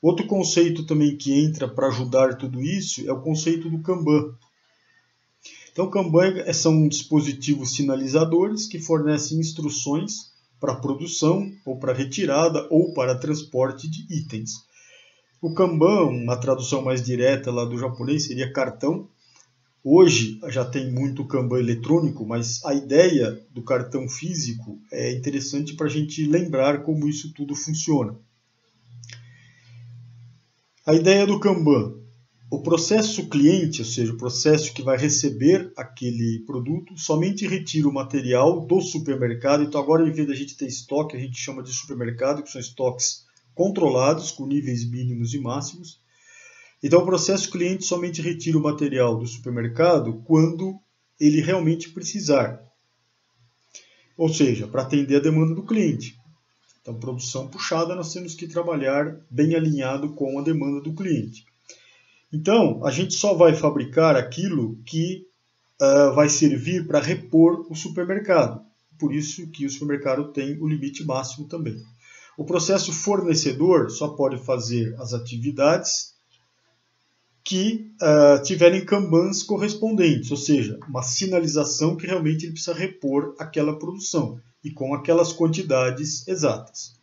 Outro conceito também que entra para ajudar tudo isso é o conceito do Kanban. Então, o Kanban são dispositivos sinalizadores que fornecem instruções para produção, ou para retirada, ou para transporte de itens. O Kanban, uma tradução mais direta lá do japonês, seria cartão. Hoje já tem muito Kanban eletrônico, mas a ideia do cartão físico é interessante para a gente lembrar como isso tudo funciona. A ideia do Kanban: o processo cliente, ou seja, o processo que vai receber aquele produto, somente retira o material do supermercado. Então agora, em vez da gente ter estoque, a gente chama de supermercado, que são estoques controlados, com níveis mínimos e máximos. Então o processo cliente somente retira o material do supermercado quando ele realmente precisar. Ou seja, para atender a demanda do cliente. Então, produção puxada, nós temos que trabalhar bem alinhado com a demanda do cliente. Então, a gente só vai fabricar aquilo que vai servir para repor o supermercado. Por isso que o supermercado tem o limite máximo também. O processo fornecedor só pode fazer as atividades que tiverem Kanbans correspondentes, ou seja, uma sinalização que realmente ele precisa repor aquela produção e com aquelas quantidades exatas.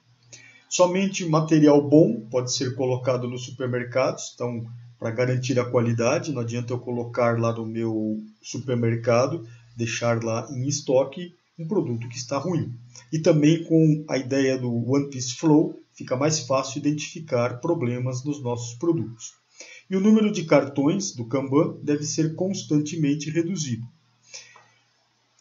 Somente material bom pode ser colocado nos supermercados, então, para garantir a qualidade, não adianta eu colocar lá no meu supermercado, deixar lá em estoque um produto que está ruim. E também com a ideia do One Piece Flow, fica mais fácil identificar problemas nos nossos produtos. E o número de cartões do Kanban deve ser constantemente reduzido.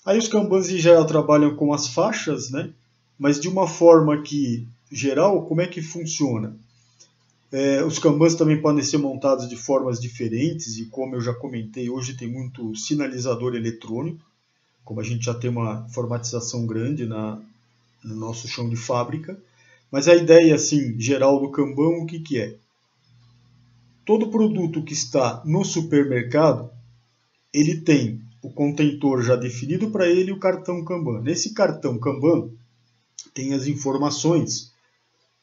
Aí os Kanbans em geral trabalham com as faixas, né? Mas de uma forma que geral, como é que funciona? Os Kanbans também podem ser montados de formas diferentes e, como eu já comentei, hoje tem muito sinalizador eletrônico, como a gente já tem uma informatização grande no nosso chão de fábrica. Mas a ideia assim, geral do Kanban, o que é? Todo produto que está no supermercado, ele tem o contentor já definido para ele e o cartão Kanban. Nesse cartão Kanban tem as informações,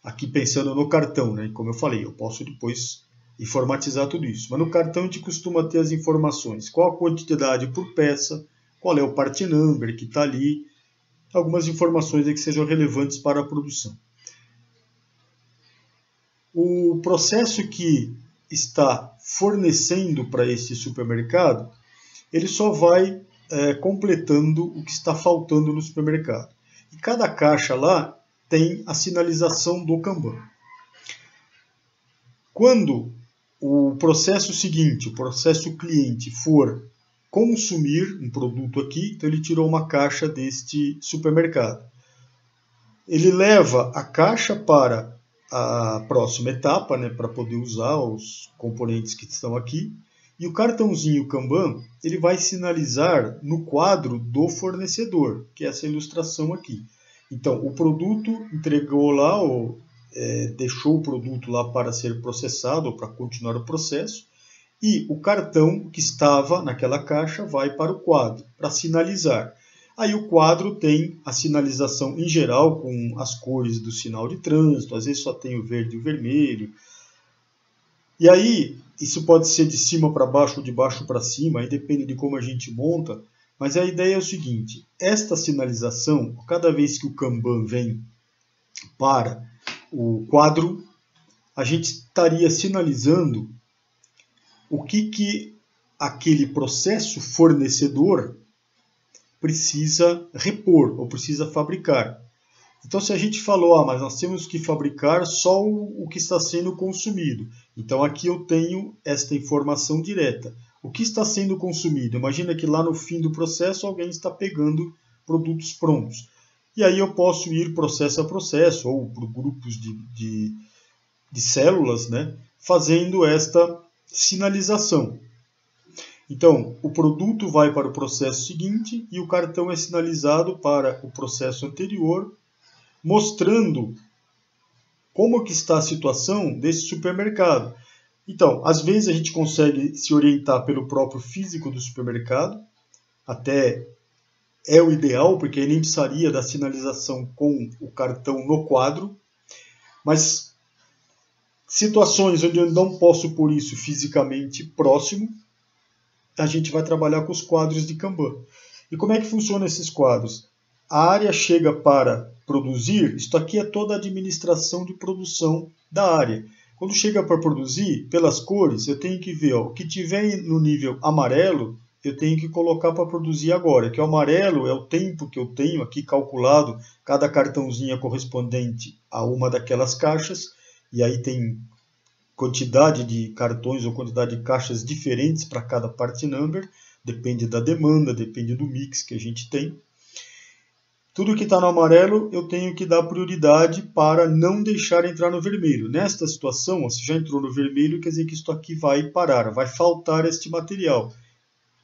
aqui pensando no cartão, né? Como eu falei, eu posso depois informatizar tudo isso. Mas no cartão a gente costuma ter as informações, qual a quantidade por peça, qual é o part number que está ali, algumas informações que sejam relevantes para a produção. O processo que está fornecendo para esse supermercado, ele só vai completando o que está faltando no supermercado. E cada caixa lá tem a sinalização do Kanban. Quando o processo seguinte, o processo cliente, for consumir um produto aqui, então ele tirou uma caixa deste supermercado. Ele leva a caixa para a próxima etapa, né, para poder usar os componentes que estão aqui. E o cartãozinho Kanban, ele vai sinalizar no quadro do fornecedor, que é essa ilustração aqui. Então, o produto entregou lá, ou deixou o produto lá para ser processado, ou para continuar o processo, e o cartão que estava naquela caixa vai para o quadro, para sinalizar. Aí o quadro tem a sinalização em geral com as cores do sinal de trânsito, às vezes só tem o verde e o vermelho. E aí, isso pode ser de cima para baixo ou de baixo para cima, aí depende de como a gente monta, mas a ideia é o seguinte: esta sinalização, cada vez que o Kanban vem para o quadro, a gente estaria sinalizando o que aquele processo fornecedor precisa repor ou precisa fabricar. Então, se a gente falou, mas nós temos que fabricar só o que está sendo consumido. Então, aqui eu tenho esta informação direta. O que está sendo consumido? Imagina que lá no fim do processo alguém está pegando produtos prontos. E aí eu posso ir processo a processo, ou por grupos de células, né, fazendo esta sinalização. Então, o produto vai para o processo seguinte e o cartão é sinalizado para o processo anterior, mostrando como que está a situação desse supermercado. Então, às vezes a gente consegue se orientar pelo próprio físico do supermercado, até é o ideal, porque aí nem precisaria da sinalização com o cartão no quadro, mas Situações onde eu não posso pôr isso fisicamente próximo, a gente vai trabalhar com os quadros de Kanban. E como é que funcionam esses quadros? A área chega para produzir, isto aqui é toda a administração de produção da área. Quando chega para produzir, pelas cores, eu tenho que ver, ó, o que tiver no nível amarelo, eu tenho que colocar para produzir agora, que o amarelo é o tempo que eu tenho aqui calculado, cada cartãozinho é correspondente a uma daquelas caixas, e aí tem quantidade de cartões ou quantidade de caixas diferentes para cada part number, depende da demanda, depende do mix que a gente tem. Tudo que está no amarelo eu tenho que dar prioridade para não deixar entrar no vermelho. Nesta situação, se já entrou no vermelho, quer dizer que isto aqui vai parar, vai faltar este material.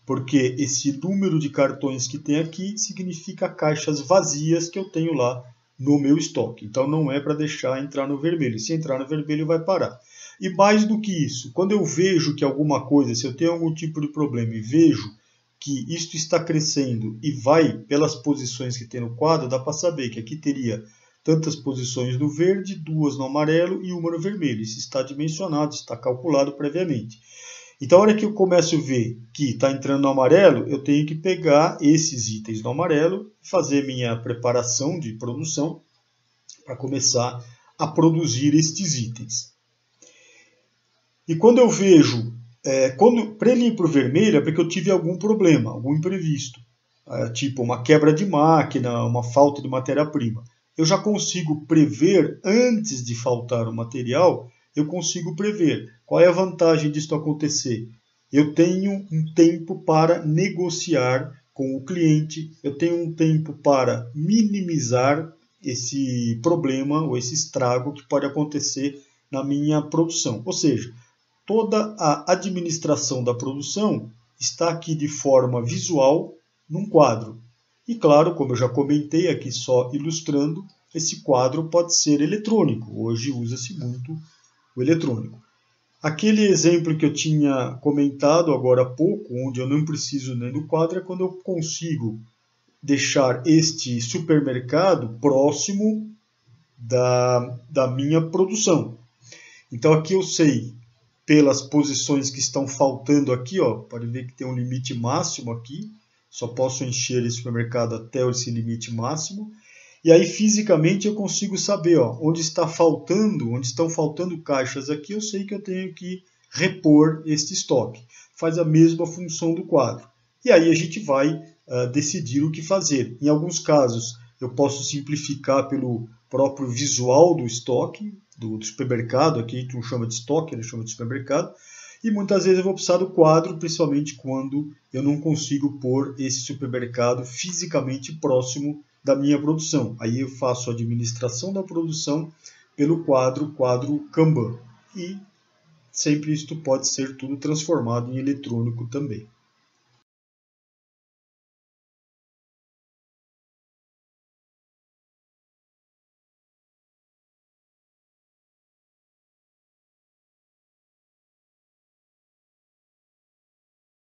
Porque esse número de cartões que tem aqui significa caixas vazias que eu tenho lá no meu estoque. Então não é para deixar entrar no vermelho. Se entrar no vermelho vai parar. E mais do que isso, quando eu vejo que alguma coisa, se eu tenho algum tipo de problema e vejo que isto está crescendo e vai pelas posições que tem no quadro, dá para saber que aqui teria tantas posições no verde, 2 no amarelo e 1 no vermelho. Isso está dimensionado, está calculado previamente. Então, a hora que eu começo a ver que está entrando no amarelo, eu tenho que pegar esses itens no amarelo, fazer minha preparação de produção para começar a produzir estes itens. E quando eu vejo, para ele ir para o vermelho é porque eu tive algum problema, algum imprevisto, tipo uma quebra de máquina, uma falta de matéria-prima. Eu já consigo prever, antes de faltar o material, eu consigo prever. Qual é a vantagem disso acontecer? Eu tenho um tempo para negociar com o cliente, eu tenho um tempo para minimizar esse problema ou esse estrago que pode acontecer na minha produção. Ou seja, toda a administração da produção está aqui de forma visual num quadro. E claro, como eu já comentei aqui só ilustrando, esse quadro pode ser eletrônico. Hoje usa-se muito o eletrônico. Aquele exemplo que eu tinha comentado agora há pouco, onde eu não preciso nem do quadro, é quando eu consigo deixar este supermercado próximo da minha produção. Então aqui eu sei, pelas posições que estão faltando aqui, ó, pode ver que tem um limite máximo aqui, só posso encher esse supermercado até esse limite máximo. E aí fisicamente eu consigo saber, ó, onde estão faltando caixas aqui, eu sei que eu tenho que repor este estoque. Faz a mesma função do quadro. E aí a gente vai decidir o que fazer. Em alguns casos eu posso simplificar pelo próprio visual do estoque, do supermercado, aqui a gente não chama de estoque, ele chama de supermercado. E muitas vezes eu vou precisar do quadro, principalmente quando eu não consigo pôr esse supermercado fisicamente próximo da minha produção. Aí eu faço a administração da produção pelo quadro Kanban. E sempre isto pode ser tudo transformado em eletrônico também.